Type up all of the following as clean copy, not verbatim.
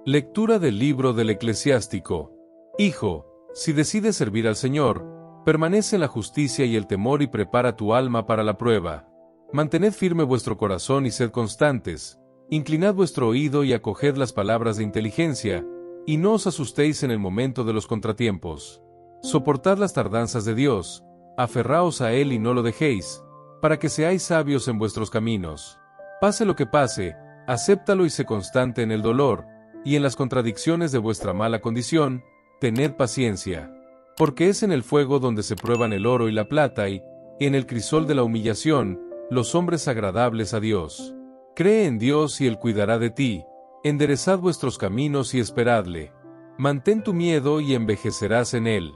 Lectura del libro del Eclesiástico. Hijo, si decides servir al Señor, permanece en la justicia y el temor y prepara tu alma para la prueba. Mantened firme vuestro corazón y sed constantes. Inclinad vuestro oído y acoged las palabras de inteligencia, y no os asustéis en el momento de los contratiempos. Soportad las tardanzas de Dios, aferraos a Él y no lo dejéis, para que seáis sabios en vuestros caminos. Pase lo que pase, acéptalo y sé constante en el dolor, y en las contradicciones de vuestra mala condición, tened paciencia. Porque es en el fuego donde se prueban el oro y la plata y, en el crisol de la humillación, los hombres agradables a Dios. Cree en Dios y Él cuidará de ti, enderezad vuestros caminos y esperadle. Mantén tu miedo y envejecerás en Él.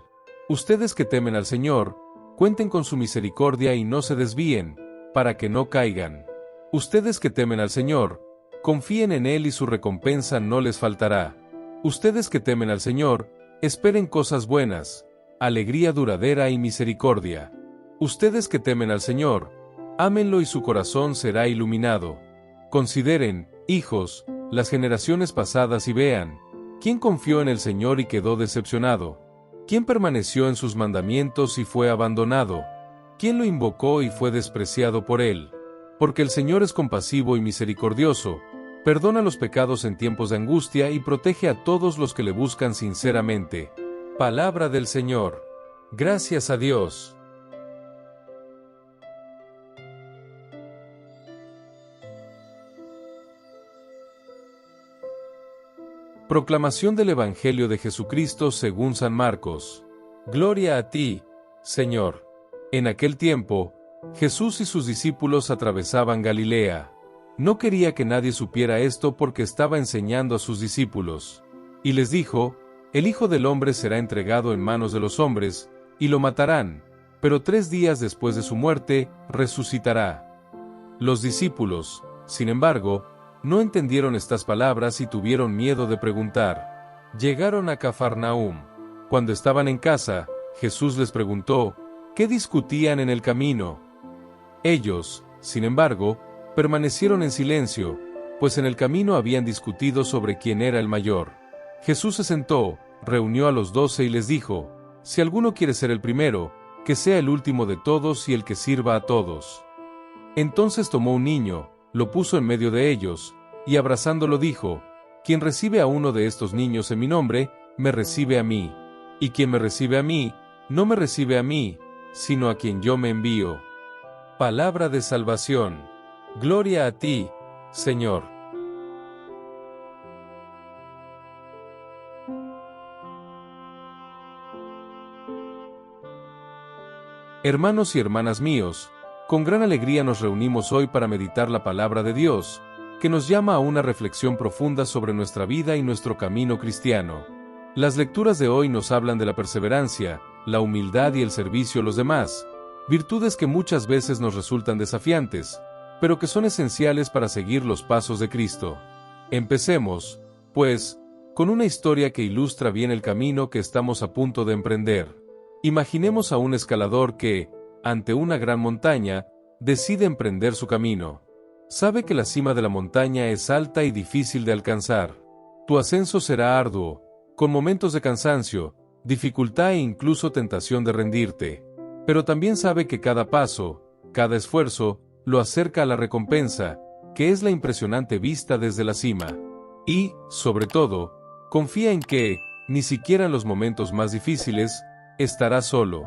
Ustedes que temen al Señor, cuenten con su misericordia y no se desvíen, para que no caigan. Ustedes que temen al Señor, confíen en Él y su recompensa no les faltará. Ustedes que temen al Señor, esperen cosas buenas, alegría duradera y misericordia. Ustedes que temen al Señor, ámenlo y su corazón será iluminado. Consideren, hijos, las generaciones pasadas y vean, ¿quién confió en el Señor y quedó decepcionado? ¿Quién permaneció en sus mandamientos y fue abandonado? ¿Quién lo invocó y fue despreciado por Él? Porque el Señor es compasivo y misericordioso, perdona los pecados en tiempos de angustia y protege a todos los que le buscan sinceramente. Palabra del Señor. Gracias a Dios. Proclamación del Evangelio de Jesucristo según San Marcos. Gloria a ti, Señor. En aquel tiempo, Jesús y sus discípulos atravesaban Galilea. No quería que nadie supiera esto porque estaba enseñando a sus discípulos. Y les dijo, el Hijo del Hombre será entregado en manos de los hombres, y lo matarán, pero 3 días después de su muerte, resucitará. Los discípulos, sin embargo, no entendieron estas palabras y tuvieron miedo de preguntar. Llegaron a Cafarnaúm. Cuando estaban en casa, Jesús les preguntó, ¿qué discutían en el camino? Ellos, sin embargo, permanecieron en silencio, pues en el camino habían discutido sobre quién era el mayor. Jesús se sentó, reunió a los 12 y les dijo, si alguno quiere ser el primero, que sea el último de todos y el que sirva a todos. Entonces tomó un niño, lo puso en medio de ellos, y abrazándolo dijo, quien recibe a uno de estos niños en mi nombre, me recibe a mí, y quien me recibe a mí, no me recibe a mí, sino a quien yo me envío. Palabra de salvación. Gloria a ti, Señor. Hermanos y hermanas míos, con gran alegría nos reunimos hoy para meditar la palabra de Dios, que nos llama a una reflexión profunda sobre nuestra vida y nuestro camino cristiano. Las lecturas de hoy nos hablan de la perseverancia, la humildad y el servicio a los demás, virtudes que muchas veces nos resultan desafiantes, pero que son esenciales para seguir los pasos de Cristo. Empecemos, pues, con una historia que ilustra bien el camino que estamos a punto de emprender. Imaginemos a un escalador que, ante una gran montaña, decide emprender su camino. Sabe que la cima de la montaña es alta y difícil de alcanzar. Tu ascenso será arduo, con momentos de cansancio, dificultad e incluso tentación de rendirte. Pero también sabe que cada paso, cada esfuerzo, lo acerca a la recompensa, que es la impresionante vista desde la cima. Y, sobre todo, confía en que, ni siquiera en los momentos más difíciles, estará solo.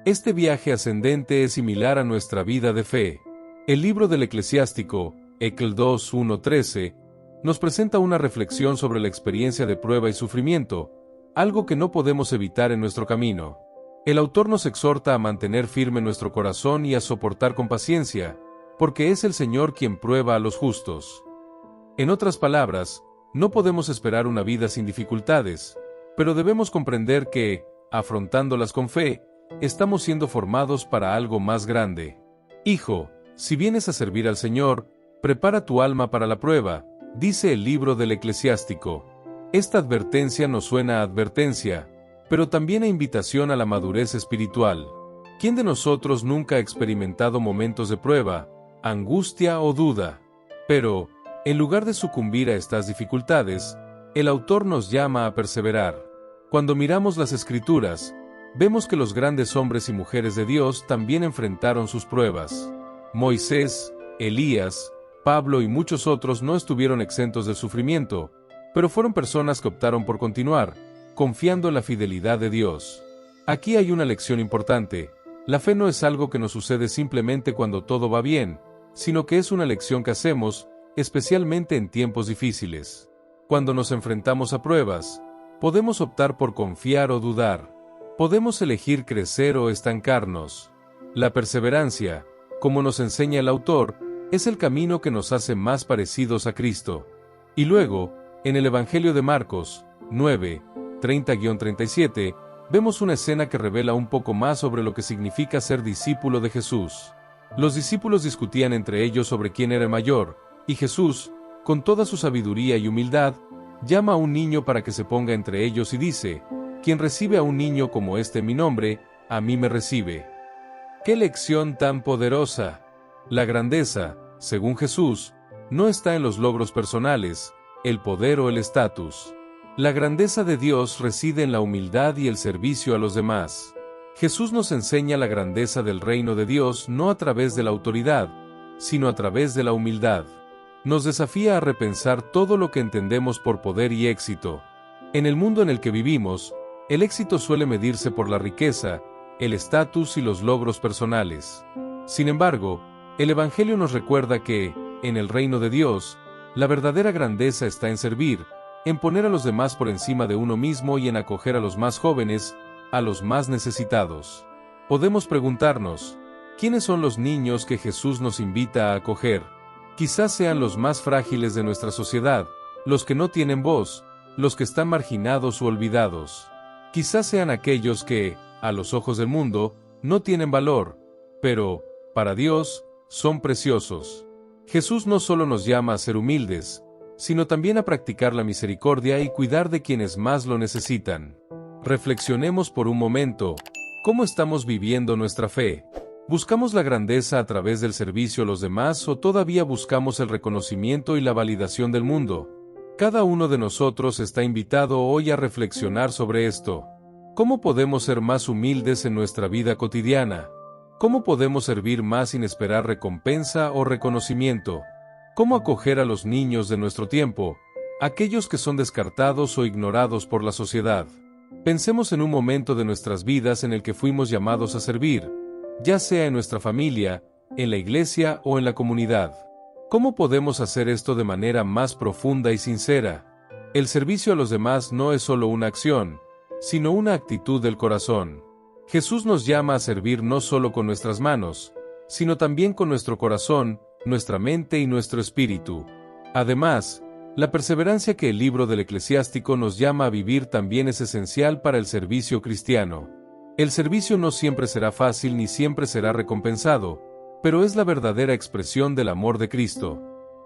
Este viaje ascendente es similar a nuestra vida de fe. El libro del Eclesiástico, Ecl 2:1-13, nos presenta una reflexión sobre la experiencia de prueba y sufrimiento, algo que no podemos evitar en nuestro camino. El autor nos exhorta a mantener firme nuestro corazón y a soportar con paciencia, porque es el Señor quien prueba a los justos. En otras palabras, no podemos esperar una vida sin dificultades, pero debemos comprender que, afrontándolas con fe, estamos siendo formados para algo más grande. Hijo, si vienes a servir al Señor, prepara tu alma para la prueba, dice el libro del Eclesiástico. Esta advertencia nos suena a advertencia, pero también a invitación a la madurez espiritual. ¿Quién de nosotros nunca ha experimentado momentos de prueba, angustia o duda? Pero, en lugar de sucumbir a estas dificultades, El autor nos llama a perseverar. Cuando miramos las Escrituras, vemos que los grandes hombres y mujeres de Dios también enfrentaron sus pruebas. Moisés, Elías, Pablo y muchos otros no estuvieron exentos del sufrimiento, pero fueron personas que optaron por continuar, confiando en la fidelidad de Dios. Aquí hay una lección importante. La fe no es algo que nos sucede simplemente cuando todo va bien, sino que es una lección que hacemos, especialmente en tiempos difíciles. Cuando nos enfrentamos a pruebas, podemos optar por confiar o dudar. Podemos elegir crecer o estancarnos. La perseverancia, como nos enseña el autor, es el camino que nos hace más parecidos a Cristo. Y luego, en el Evangelio de Marcos, 9, 30-37, vemos una escena que revela un poco más sobre lo que significa ser discípulo de Jesús. Los discípulos discutían entre ellos sobre quién era el mayor, y Jesús, con toda su sabiduría y humildad, llama a un niño para que se ponga entre ellos y dice: «Quien recibe a un niño como este en mi nombre, a mí me recibe». ¡Qué lección tan poderosa! La grandeza, según Jesús, no está en los logros personales, el poder o el estatus. La grandeza de Dios reside en la humildad y el servicio a los demás. Jesús nos enseña la grandeza del reino de Dios no a través de la autoridad, sino a través de la humildad. Nos desafía a repensar todo lo que entendemos por poder y éxito. En el mundo en el que vivimos, el éxito suele medirse por la riqueza, el estatus y los logros personales. Sin embargo, el Evangelio nos recuerda que, en el reino de Dios, la verdadera grandeza está en servir, en poner a los demás por encima de uno mismo y en acoger a los más jóvenes, a los más necesitados. Podemos preguntarnos, ¿quiénes son los niños que Jesús nos invita a acoger? Quizás sean los más frágiles de nuestra sociedad, los que no tienen voz, los que están marginados u olvidados. Quizás sean aquellos que, a los ojos del mundo, no tienen valor, pero, para Dios, son preciosos. Jesús no solo nos llama a ser humildes, sino también a practicar la misericordia y cuidar de quienes más lo necesitan. Reflexionemos por un momento, ¿cómo estamos viviendo nuestra fe? ¿Buscamos la grandeza a través del servicio a los demás o todavía buscamos el reconocimiento y la validación del mundo? Cada uno de nosotros está invitado hoy a reflexionar sobre esto. ¿Cómo podemos ser más humildes en nuestra vida cotidiana? ¿Cómo podemos servir más sin esperar recompensa o reconocimiento? ¿Cómo acoger a los niños de nuestro tiempo, aquellos que son descartados o ignorados por la sociedad? Pensemos en un momento de nuestras vidas en el que fuimos llamados a servir, ya sea en nuestra familia, en la iglesia o en la comunidad. ¿Cómo podemos hacer esto de manera más profunda y sincera? El servicio a los demás no es solo una acción, sino una actitud del corazón. Jesús nos llama a servir no solo con nuestras manos, sino también con nuestro corazón, nuestra mente y nuestro espíritu. Además, la perseverancia que el libro del Eclesiástico nos llama a vivir también es esencial para el servicio cristiano. El servicio no siempre será fácil ni siempre será recompensado, pero es la verdadera expresión del amor de Cristo.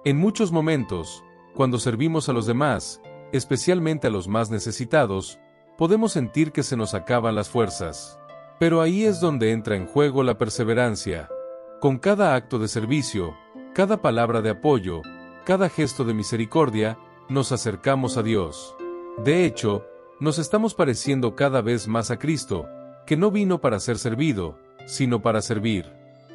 En muchos momentos, cuando servimos a los demás, especialmente a los más necesitados, podemos sentir que se nos acaban las fuerzas. Pero ahí es donde entra en juego la perseverancia. Con cada acto de servicio, cada palabra de apoyo, cada gesto de misericordia, nos acercamos a Dios. De hecho, nos estamos pareciendo cada vez más a Cristo, que no vino para ser servido, sino para servir.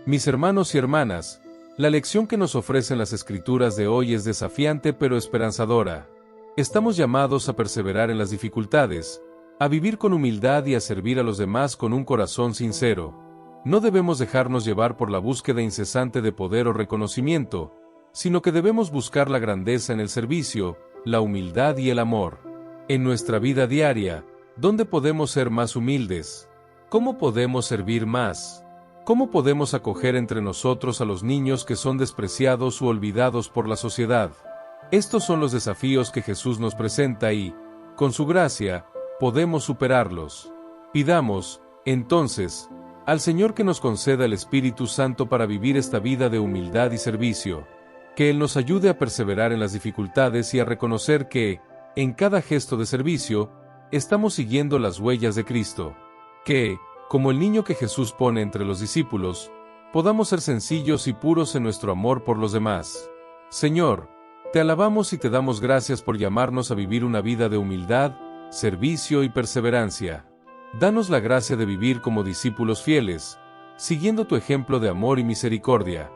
Mis hermanos y hermanas, la lección que nos ofrecen las Escrituras de hoy es desafiante pero esperanzadora. Estamos llamados a perseverar en las dificultades, a vivir con humildad y a servir a los demás con un corazón sincero. No debemos dejarnos llevar por la búsqueda incesante de poder o reconocimiento, sino que debemos buscar la grandeza en el servicio, la humildad y el amor. En nuestra vida diaria, ¿dónde podemos ser más humildes? ¿Cómo podemos servir más? ¿Cómo podemos acoger entre nosotros a los niños que son despreciados u olvidados por la sociedad? Estos son los desafíos que Jesús nos presenta y, con su gracia, podemos superarlos. Pidamos, entonces, al Señor que nos conceda el Espíritu Santo para vivir esta vida de humildad y servicio, que Él nos ayude a perseverar en las dificultades y a reconocer que, en cada gesto de servicio, estamos siguiendo las huellas de Cristo. Que, como el niño que Jesús pone entre los discípulos, podamos ser sencillos y puros en nuestro amor por los demás. Señor, Te alabamos y te damos gracias por llamarnos a vivir una vida de humildad, servicio y perseverancia. Danos la gracia de vivir como discípulos fieles, siguiendo tu ejemplo de amor y misericordia.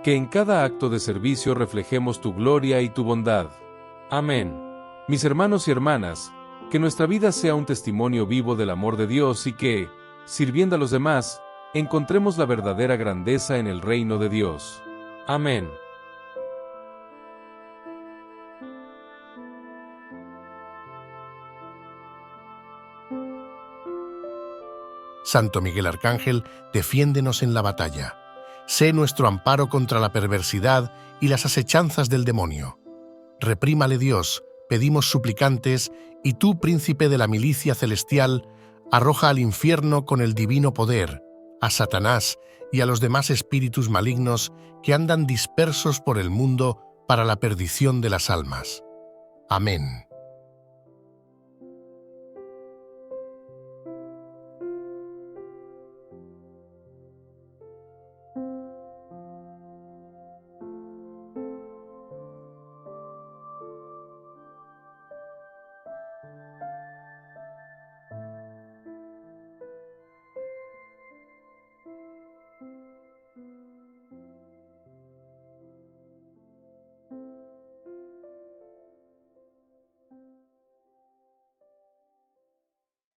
Que en cada acto de servicio reflejemos tu gloria y tu bondad. Amén. Mis hermanos y hermanas, que nuestra vida sea un testimonio vivo del amor de Dios y que, sirviendo a los demás, encontremos la verdadera grandeza en el reino de Dios. Amén. Santo Miguel Arcángel, defiéndenos en la batalla. Sé nuestro amparo contra la perversidad y las asechanzas del demonio. Reprímale Dios, pedimos suplicantes, y tú, príncipe de la milicia celestial, arroja al infierno con el divino poder a Satanás y a los demás espíritus malignos que andan dispersos por el mundo para la perdición de las almas. Amén.